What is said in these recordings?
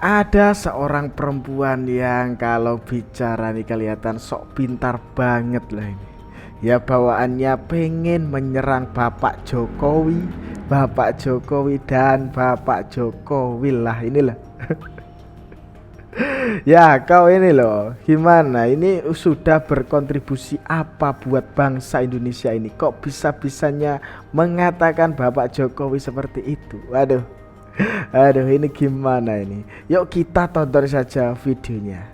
Ada seorang perempuan yang kalau bicara nih kelihatan sok pintar banget lah ini. Ya bawaannya pengen menyerang Bapak Jokowi dan Bapak Jokowi lah inilah. Ya kau ini loh, gimana ini sudah berkontribusi apa buat bangsa Indonesia ini? Kok bisa-bisanya mengatakan Bapak Jokowi seperti itu? Waduh, aduh ini gimana ini? Yuk kita tonton saja videonya.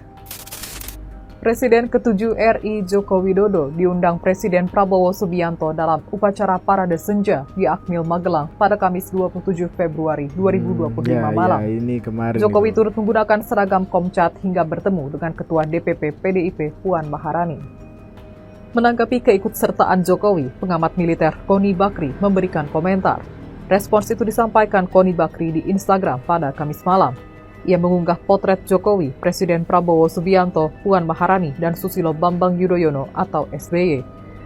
Presiden ke-7 RI Joko Widodo diundang Presiden Prabowo Subianto dalam upacara Parade Senja di Akmil Magelang pada Kamis 27 Februari 2025 malam. Ini kemarin Jokowi turut menggunakan seragam Komcat hingga bertemu dengan Ketua DPP PDIP Puan Maharani. Menanggapi keikutsertaan Jokowi, pengamat militer Koni Bakri memberikan komentar. Respons itu disampaikan Koni Bakri di Instagram pada Kamis malam. Ia mengunggah potret Jokowi, Presiden Prabowo Subianto, Puan Maharani, dan Susilo Bambang Yudhoyono atau SBY.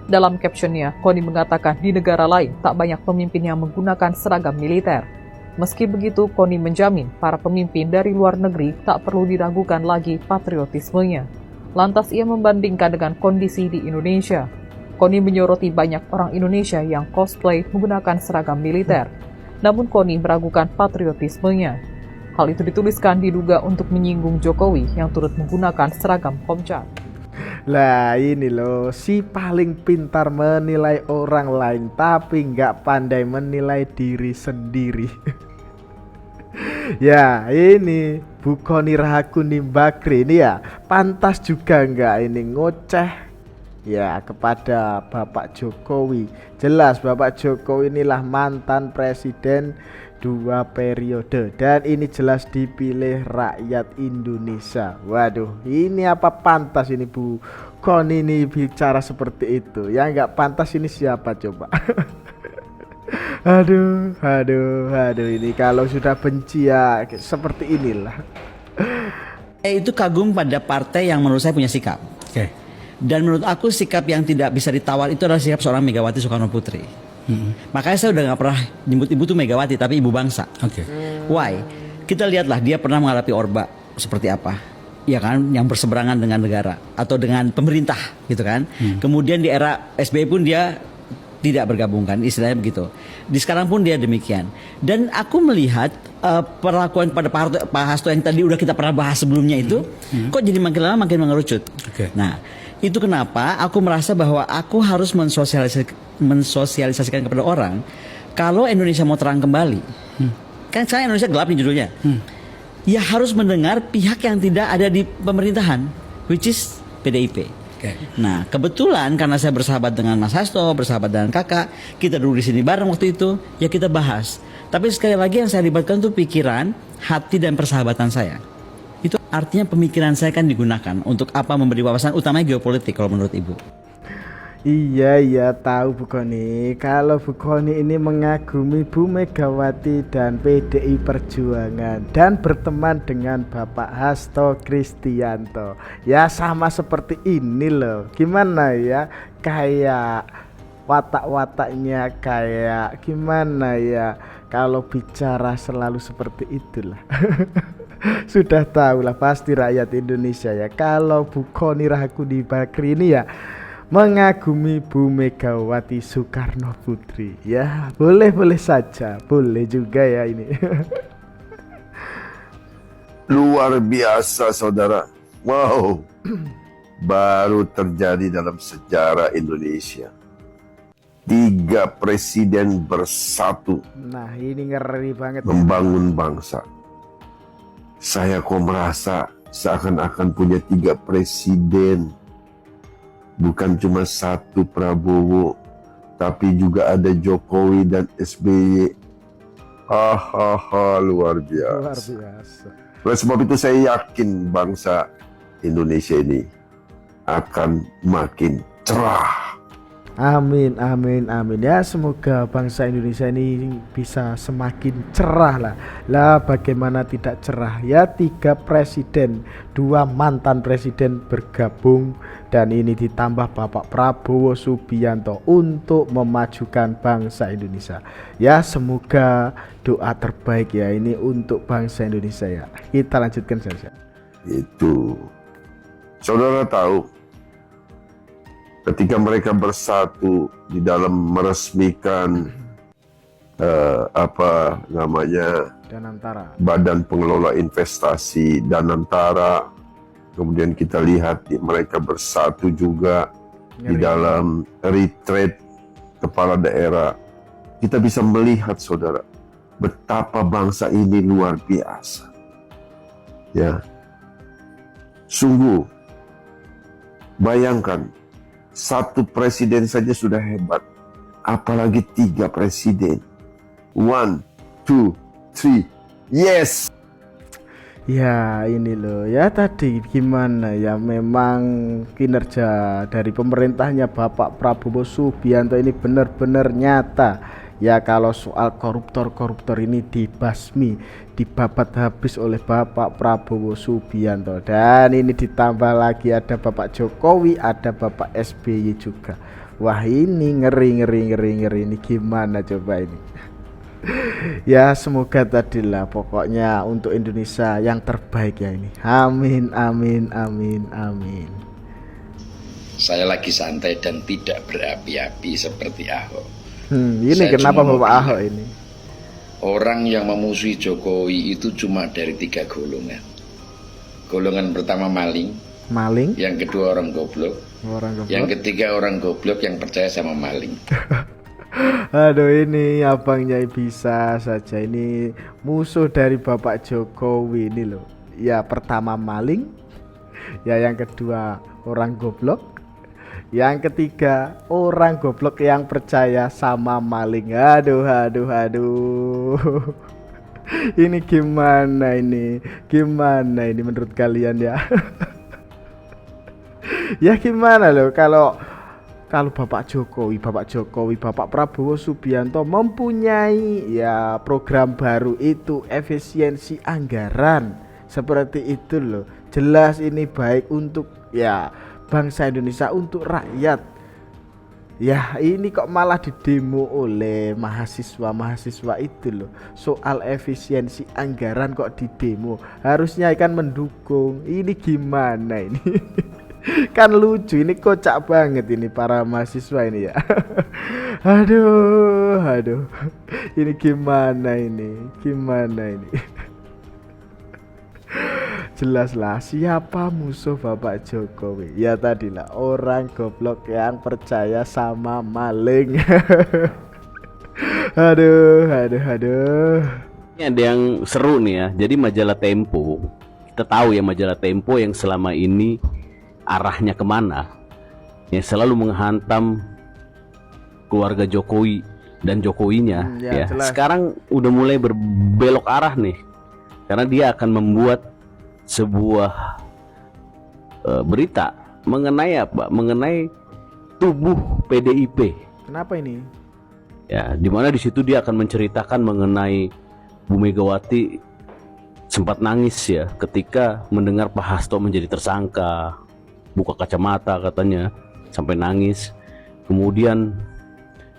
Dalam captionnya, Koni mengatakan di negara lain tak banyak pemimpin yang menggunakan seragam militer. Meski begitu, Koni menjamin para pemimpin dari luar negeri tak perlu diragukan lagi patriotismenya. Lantas ia membandingkan dengan kondisi di Indonesia. Koni menyoroti banyak orang Indonesia yang cosplay menggunakan seragam militer. Namun Koni meragukan patriotismenya. Hal itu dituliskan diduga untuk menyinggung Jokowi yang turut menggunakan seragam Komcat. Lah ini loh, si paling pintar menilai orang lain tapi nggak pandai menilai diri sendiri. Ya ini Bu Koni Rahakuni Bakri ini ya pantas juga nggak ini ngoceh ya kepada Bapak Jokowi. Jelas Bapak Jokowi inilah mantan presiden 2 periode dan ini jelas dipilih rakyat Indonesia. Waduh, ini apa pantas ini Bu Koni ini bicara seperti itu? Yang nggak pantas ini siapa coba? Aduh, ini kalau sudah benci ya seperti inilah. Itu kagum pada partai yang menurut saya punya sikap. Dan menurut aku sikap yang tidak bisa ditawar itu adalah sikap seorang Megawati Soekarno Putri. Makanya saya udah gak pernah nyebut ibu tuh Megawati tapi ibu bangsa. Why? Kita lihatlah dia pernah menghadapi Orba seperti apa, ya kan, yang berseberangan dengan negara atau dengan pemerintah gitu kan. Kemudian di era SBY pun dia tidak bergabungkan, istilahnya begitu. Di sekarang pun dia demikian. Dan aku melihat perlakuan pada Pak Hasto yang tadi udah kita pernah bahas sebelumnya itu kok jadi makin lama makin mengerucut. Nah, itu kenapa aku merasa bahwa aku harus mensosialisasikan kepada orang kalau Indonesia mau terang kembali. Kan sekarang Indonesia gelap nih judulnya. Ya harus mendengar pihak yang tidak ada di pemerintahan, which is PDIP. Nah, kebetulan karena saya bersahabat dengan Mas Hasto, bersahabat dengan Kakak, kita duduk di sini bareng waktu itu, ya kita bahas. Tapi sekali lagi yang saya libatkan tuh pikiran, hati dan persahabatan saya. Itu artinya pemikiran saya kan digunakan untuk apa, memberi wawasan utamanya geopolitik kalau menurut Ibu. Iya tahu Bu Koni. Kalau Bu Koni ini mengagumi Bu Megawati dan PDI Perjuangan dan berteman dengan Bapak Hasto Kristianto. Ya sama seperti ini loh. Gimana ya? Kayak watak-wataknya kayak gimana ya? Kalau bicara selalu seperti itulah. Sudah tahu lah pasti rakyat Indonesia ya. Kalau Bu Koni Rahakuni Bakri ini ya mengagumi Bu Megawati Soekarno Putri. Ya boleh saja, boleh juga ya ini. Luar biasa saudara. Wow. Baru terjadi dalam sejarah Indonesia. 3 presiden bersatu. Nah ini ngeri banget membangun bangsa. Saya kok merasa seakan-akan punya 3 presiden. Bukan cuma 1 Prabowo, tapi juga ada Jokowi dan SBY. Luar biasa. Oleh sebab itu saya yakin bangsa Indonesia ini akan makin cerah. Amin, amin, amin. Ya semoga bangsa Indonesia ini bisa semakin cerah lah. Lah bagaimana tidak cerah? Ya 3 presiden, 2 mantan presiden bergabung dan ini ditambah Bapak Prabowo Subianto untuk memajukan bangsa Indonesia. Ya semoga doa terbaik ya ini untuk bangsa Indonesia ya. Kita lanjutkan saja. Itu. Saudara tahu, ketika mereka bersatu di dalam meresmikan Danantara. Badan Pengelola Investasi Danantara, kemudian kita lihat mereka bersatu juga di dalam retreat kepala daerah. Kita bisa melihat, saudara, betapa bangsa ini luar biasa. Ya, sungguh, bayangkan, 1 presiden saja sudah hebat, apalagi 3 presiden. 1, 2, 3, yes. Ya ini loh ya tadi gimana ya, memang kinerja dari pemerintahnya Bapak Prabowo Subianto ini benar-benar nyata. Ya kalau soal koruptor-koruptor ini dibasmi, dibabat habis oleh Bapak Prabowo Subianto. Dan ini ditambah lagi ada Bapak Jokowi, ada Bapak SBY juga. Wah ini ngeri ini gimana coba ini. Ya semoga tadilah pokoknya untuk Indonesia yang terbaik ya ini. Amin, amin, amin, amin. Saya lagi santai dan tidak berapi-api seperti Ahok. Ini Saya kenapa cuma Bapak mau Ahok bilang, ini? orang yang memusuhi Jokowi itu cuma dari 3 golongan. Golongan pertama maling, Maling, yang kedua orang goblok, orang goblok. yang ketiga orang goblok yang percaya sama maling. Aduh ini abangnya bisa saja ini musuh dari Bapak Jokowi ini loh. Ya pertama maling, ya yang kedua orang goblok, yang ketiga orang goblok yang percaya sama maling. Aduh. Ini gimana ini? Gimana ini menurut kalian ya? Ya gimana loh kalau Bapak Jokowi, Bapak Prabowo Subianto mempunyai ya program baru itu efisiensi anggaran seperti itu loh. Jelas ini baik untuk ya bangsa Indonesia, untuk rakyat. Ya ini kok malah didemo oleh mahasiswa itu loh. Soal efisiensi anggaran kok didemo. Harusnya kan mendukung. Ini gimana ini? Kan lucu, ini kocak banget ini para mahasiswa ini ya. Aduh. Ini gimana ini? Jelaslah siapa musuh Bapak Jokowi. Ya tadilah orang goblok yang percaya sama maling. Aduh. Ini ada yang seru nih ya. Jadi majalah Tempo, kita tahu ya majalah Tempo yang selama ini arahnya kemana, ya selalu menghantam keluarga Jokowi dan Jokowinya. Ya sekarang udah mulai berbelok arah nih, karena dia akan membuat sebuah berita mengenai apa? Mengenai tubuh PDIP. Kenapa ini? Ya, dimana di situ dia akan menceritakan mengenai Bu Megawati sempat nangis ya ketika mendengar Pak Hasto menjadi tersangka, buka kacamata katanya sampai nangis. Kemudian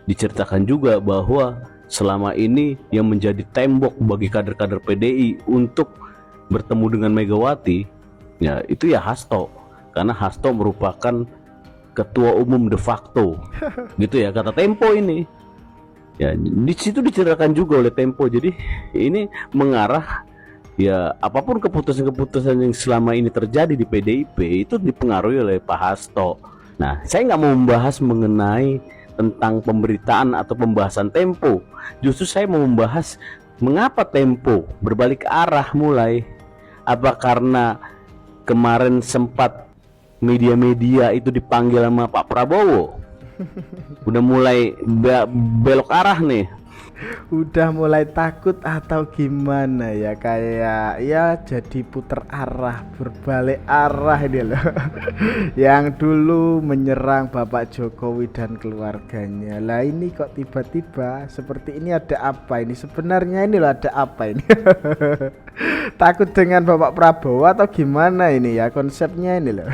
diceritakan juga bahwa selama ini yang menjadi tembok bagi kader-kader PDI untuk bertemu dengan Megawati ya itu ya Hasto, karena Hasto merupakan ketua umum de facto gitu ya kata Tempo ini. Ya di situ diceritakan juga oleh Tempo. Jadi ini mengarah ya apapun keputusan-keputusan yang selama ini terjadi di PDIP itu dipengaruhi oleh Pak Hasto. Nah, saya nggak mau membahas mengenai tentang pemberitaan atau pembahasan Tempo. Justru saya mau membahas mengapa Tempo berbalik arah mulai. Apa karena kemarin sempat media-media itu dipanggil sama Pak Prabowo? Udah mulai belok arah nih. udah mulai takut atau gimana ya, kayak ya jadi puter arah, berbalik arah ini loh. Yang dulu menyerang Bapak Jokowi dan keluarganya, lah ini kok tiba-tiba seperti ini, ada apa ini sebenarnya, ini loh ada apa ini. Takut dengan Bapak Prabowo atau gimana ini ya konsepnya ini loh.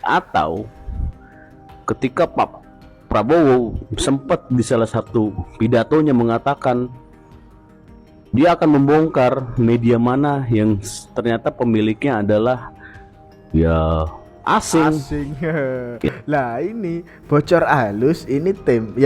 Atau ketika Pak Prabowo sempat di salah satu pidatonya mengatakan dia akan membongkar media mana yang ternyata pemiliknya adalah ya asing. Lah ini bocor halus, ini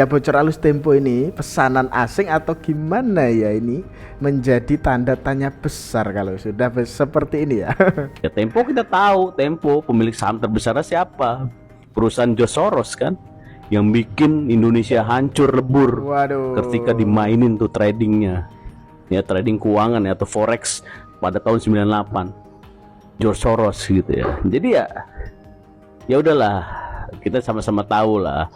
bocor halus Tempo ini pesanan asing atau gimana ya, ini menjadi tanda tanya besar kalau sudah seperti ini ya. Ya Tempo kita tahu, Tempo pemilik saham terbesarnya siapa? Perusahaan George Soros kan, yang bikin Indonesia hancur lebur. Waduh. Ketika dimainin tuh tradingnya, ya trading keuangan ya, atau forex pada tahun 98, George Soros gitu ya. Jadi ya udahlah, kita sama-sama tahu lah.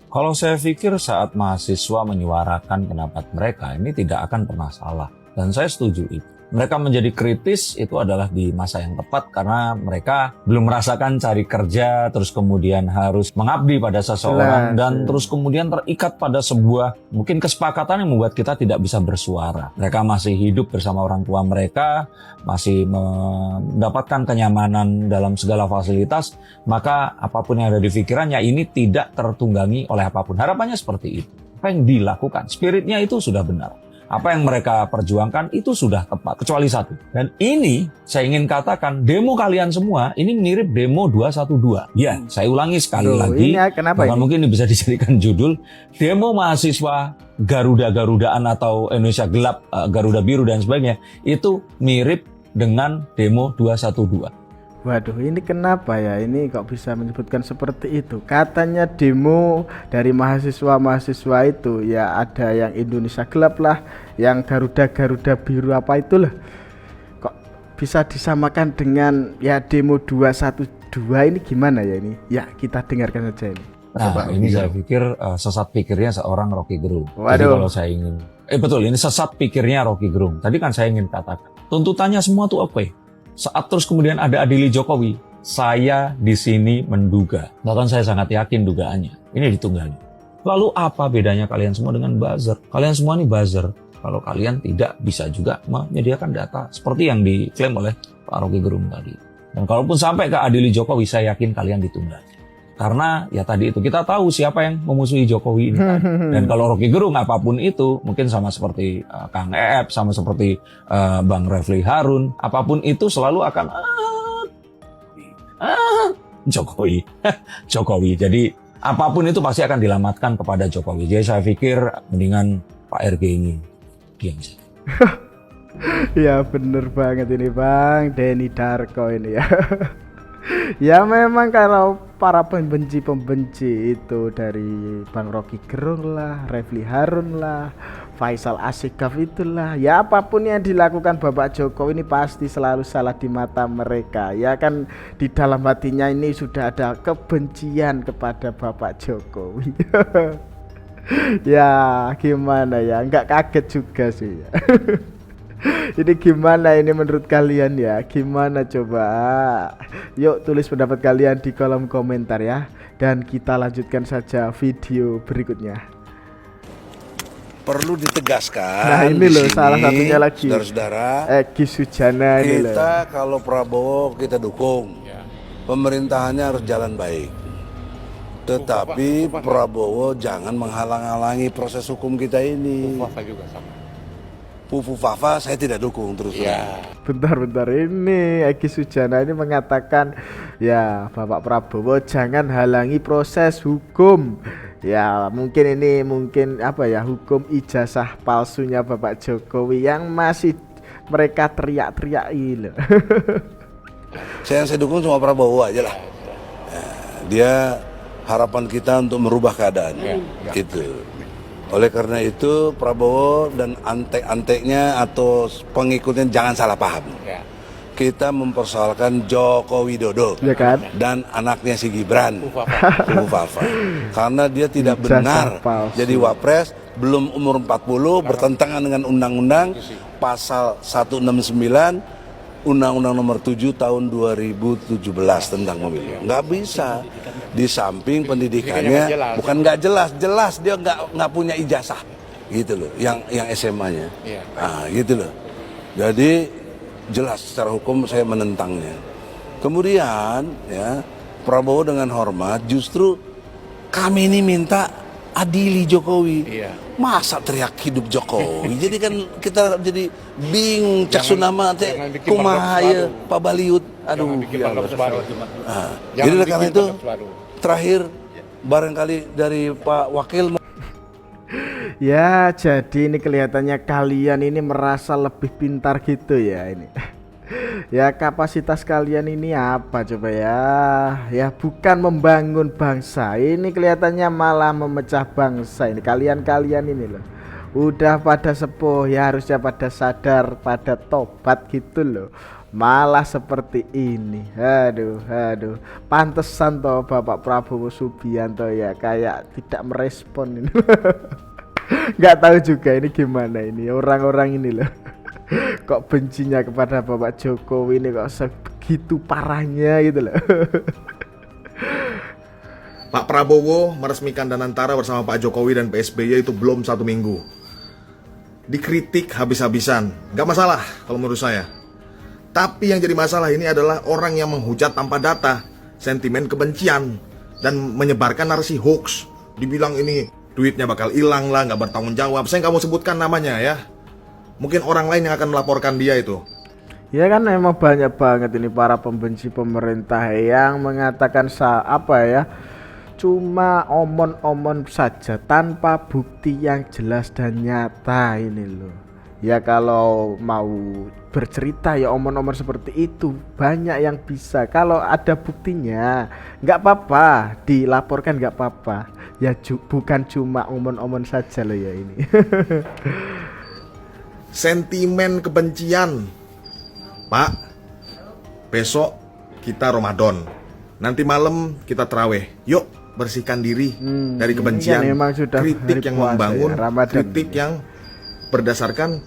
Kalau saya pikir saat mahasiswa menyuarakan pendapat mereka, ini tidak akan pernah salah, dan saya setuju itu. Mereka menjadi kritis itu adalah di masa yang tepat karena mereka belum merasakan cari kerja, terus kemudian harus mengabdi pada seseorang, dan terus kemudian terikat pada sebuah mungkin kesepakatan yang membuat kita tidak bisa bersuara. Mereka masih hidup bersama orang tua mereka, masih mendapatkan kenyamanan dalam segala fasilitas, maka apapun yang ada di pikirannya ini tidak tertunggangi oleh apapun. Harapannya seperti itu. Apa yang dilakukan, spiritnya itu sudah benar. Apa yang mereka perjuangkan itu sudah tepat, kecuali satu. Dan ini saya ingin katakan, demo kalian semua ini mirip demo 212. Ya, saya ulangi sekali lagi. Bahkan mungkin ini bisa dijadikan judul demo mahasiswa Garuda-Garudaan atau Indonesia Gelap, Garuda Biru dan sebagainya. Itu mirip dengan demo 212. Waduh, ini kenapa ya? Ini kok bisa menyebutkan seperti itu? Katanya demo dari mahasiswa-mahasiswa itu ya, ada yang Indonesia Gelap lah, yang Garuda Biru apa itulah. Kok bisa disamakan dengan ya demo 212 ini gimana ya ini? Ya, kita dengarkan saja ini. Nah, ini saya pikir sesat pikirnya seorang Rocky Gerung. Waduh. Jadi kalau saya ingin betul, ini sesat pikirnya Rocky Gerung. Tadi kan saya ingin katakan, tuntutannya semua tuh apa ya? Saat terus kemudian ada adili Jokowi, saya di sini menduga, bahkan saya sangat yakin dugaannya, ini ditunggangi. Lalu apa bedanya kalian semua dengan buzzer? Kalian semua ini buzzer, kalau kalian tidak bisa juga menyediakan data seperti yang diklaim oleh Pak Rocky Gerung tadi. Dan kalaupun sampai ke adili Jokowi, saya yakin kalian ditunggangi. Karena ya tadi itu kita tahu siapa yang memusuhi Jokowi ini kan. Dan kalau Rocky Gerung apapun itu, mungkin sama seperti Kang Eep, sama seperti Bang Refli Harun, apapun itu selalu akan Jokowi. Jokowi. Jadi apapun itu pasti akan dilamatkan kepada Jokowi. Jadi saya pikir mendingan Pak RG ini diam saja. Ya bener banget ini Bang Denny Darko ini ya. Ya memang kalau para pembenci itu dari Bang Rocky Gerung lah, Refli Harun lah, Faisal Asegaf itulah, ya apapun yang dilakukan Bapak Jokowi ini pasti selalu salah di mata mereka. Ya kan di dalam hatinya ini sudah ada kebencian kepada Bapak Jokowi. Ya gimana ya, nggak kaget juga sih ya. Ini gimana ini menurut kalian ya? Gimana coba? Yuk tulis pendapat kalian di kolom komentar ya. Dan kita lanjutkan saja video berikutnya. Perlu ditegaskan. Nah ini loh salah satunya lagi. Saudara-saudara, Egy Sujana ini loh. kita kalau Prabowo kita dukung. Pemerintahannya harus jalan baik. Tetapi Prabowo jangan menghalang-halangi proses hukum kita ini. Pufu Fafa saya tidak dukung terus. Bentar ini Egy Sujana ini mengatakan ya Bapak Prabowo jangan halangi proses hukum. Ya mungkin ini apa ya, hukum ijazah palsunya Bapak Jokowi yang masih mereka teriak-teriak ini. Saya dukung cuma Prabowo aja lah. Dia harapan kita untuk merubah keadaan. Gitu. Oleh karena itu Prabowo dan antek-anteknya atau pengikutnya jangan salah paham. kita mempersoalkan Joko Widodo Ya kan? dan anaknya si Gibran, Ufafa. Karena dia tidak Ijazah benar palsu. jadi wapres, belum umur 40, bertentangan dengan undang-undang pasal 169 Undang-Undang Nomor 7 Tahun 2017 tentang pemilu. Nggak bisa. Di samping pendidikannya bukan nggak jelas dia nggak punya ijazah, gitu loh. Yang SMA-nya, gitu loh. Jadi jelas secara hukum saya menentangnya. Kemudian ya Prabowo dengan hormat, justru kami ini minta adili Jokowi. Masa teriak hidup Jokowi? Jadi kan kita jadi bingung cak sunama teh kumaha ya Pak Baliut. Aduh. Jadi karena itu terakhir barangkali dari Pak Wakil. Ya, jadi ini kelihatannya kalian ini merasa lebih pintar gitu ya ini. Ya, kapasitas kalian ini apa coba ya? Ya, bukan membangun bangsa. Ini kelihatannya malah memecah bangsa ini. Kalian-kalian ini loh. Udah pada sepuh ya, harusnya pada sadar, pada tobat gitu loh. Malah seperti ini. Aduh. Pantesan toh Bapak Prabowo Subianto ya kayak tidak merespon ini. Nggak tahu juga ini gimana ini orang-orang ini loh. Kok bencinya kepada Bapak Jokowi ini kok sebegitu parahnya gitu loh. Pak Prabowo meresmikan Danantara bersama Pak Jokowi dan PSBY itu belum 1 minggu. Dikritik habis-habisan, nggak masalah kalau menurut saya. Tapi yang jadi masalah ini adalah orang yang menghujat tanpa data, sentimen kebencian, dan menyebarkan narasi hoax. Dibilang ini duitnya bakal hilang lah, nggak bertanggung jawab. Saya nggak mau sebutkan namanya ya. Mungkin orang lain yang akan melaporkan dia itu. Ya kan emang banyak banget ini para pembenci pemerintah yang mengatakan cuma omon-omon saja tanpa bukti yang jelas dan nyata ini loh. Ya kalau mau bercerita ya omon-omon seperti itu banyak yang bisa. Kalau ada buktinya nggak apa-apa, dilaporkan nggak apa-apa. Ya bukan cuma omon-omon saja loh ya ini. Sentimen kebencian. Pak, besok kita Ramadan. Nanti malam kita terawih. Yuk bersihkan diri dari kebencian. Kan kritik yang membangun, ya, kritik yang berdasarkan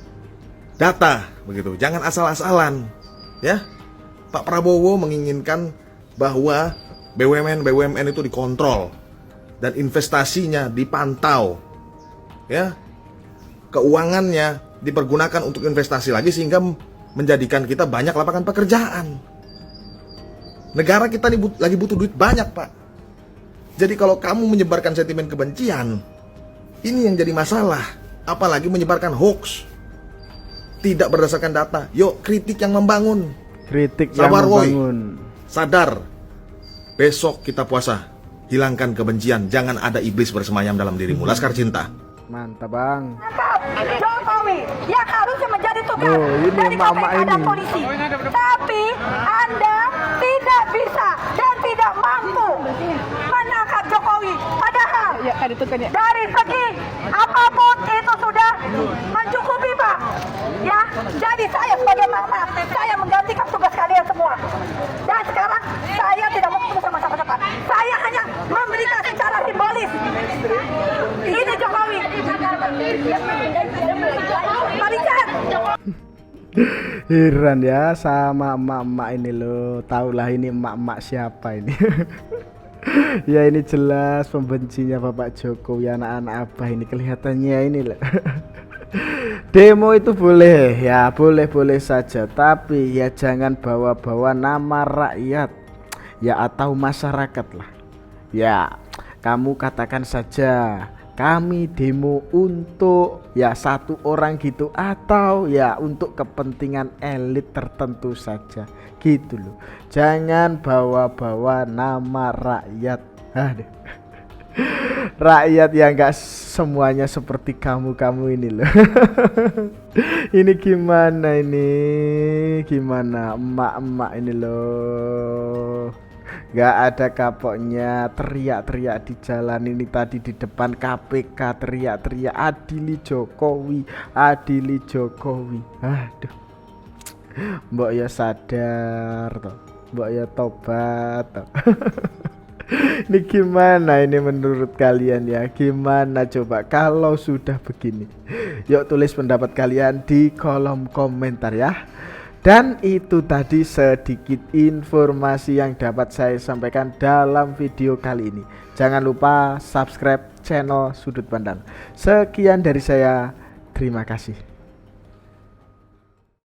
data begitu. Jangan asal-asalan. Ya. Pak Prabowo menginginkan bahwa BUMN itu dikontrol dan investasinya dipantau. Ya. Keuangannya dipergunakan untuk investasi lagi sehingga menjadikan kita banyak lapangan pekerjaan. Negara kita ini lagi butuh duit banyak, Pak. Jadi kalau kamu menyebarkan sentimen kebencian, ini yang jadi masalah. Apalagi menyebarkan hoax, tidak berdasarkan data. Yuk kritik yang membangun. Kritik Sabar, yang membangun. Sadar. Besok kita puasa. Hilangkan kebencian. Jangan ada iblis bersemayam dalam dirimu. Laskar Cinta. Mantap bang. Jokowi yang harusnya menjadi tugas ini dari mama KPK dan ini. polisi. Tapi Anda tidak bisa dan tidak mampu menangkap Jokowi. Padahal dari segi apapun itu sudah mencukupi Pak. Ya, jadi saya sebagai mama, saya menggantikan tugas kalian semua. Dan sekarang saya tidak mau ketemu sama siapa-siapa. Saya hanya memberikan secara simbolis. Ini Jokowi. Balikan. Heran ya sama emak-emak ini loh. Taulah ini emak-emak siapa ini. Ya ini jelas pembencinya Bapak Jokowi, anak-anak apa ini kelihatannya ini loh. Demo itu boleh ya, boleh-boleh saja, tapi ya jangan bawa-bawa nama rakyat ya atau masyarakat lah. Ya kamu katakan saja kami demo untuk ya satu orang gitu, atau ya untuk kepentingan elit tertentu saja gitu loh. Jangan bawa-bawa nama rakyat. Aduh. Rakyat yang gak semuanya seperti kamu ini loh. Ini gimana ini? Gimana emak-emak ini loh. Gak ada kapoknya, teriak-teriak di jalan ini tadi di depan KPK, teriak-teriak adili Jokowi, adili Jokowi. Aduh. Mbok ya sadar toh, mbok ya tobat toh. Ini gimana ini menurut kalian ya? Gimana coba kalau sudah begini? Yuk tulis pendapat kalian di kolom komentar ya. Dan itu tadi sedikit informasi yang dapat saya sampaikan dalam video kali ini. Jangan lupa subscribe channel Sudut Pandang. Sekian dari saya, terima kasih.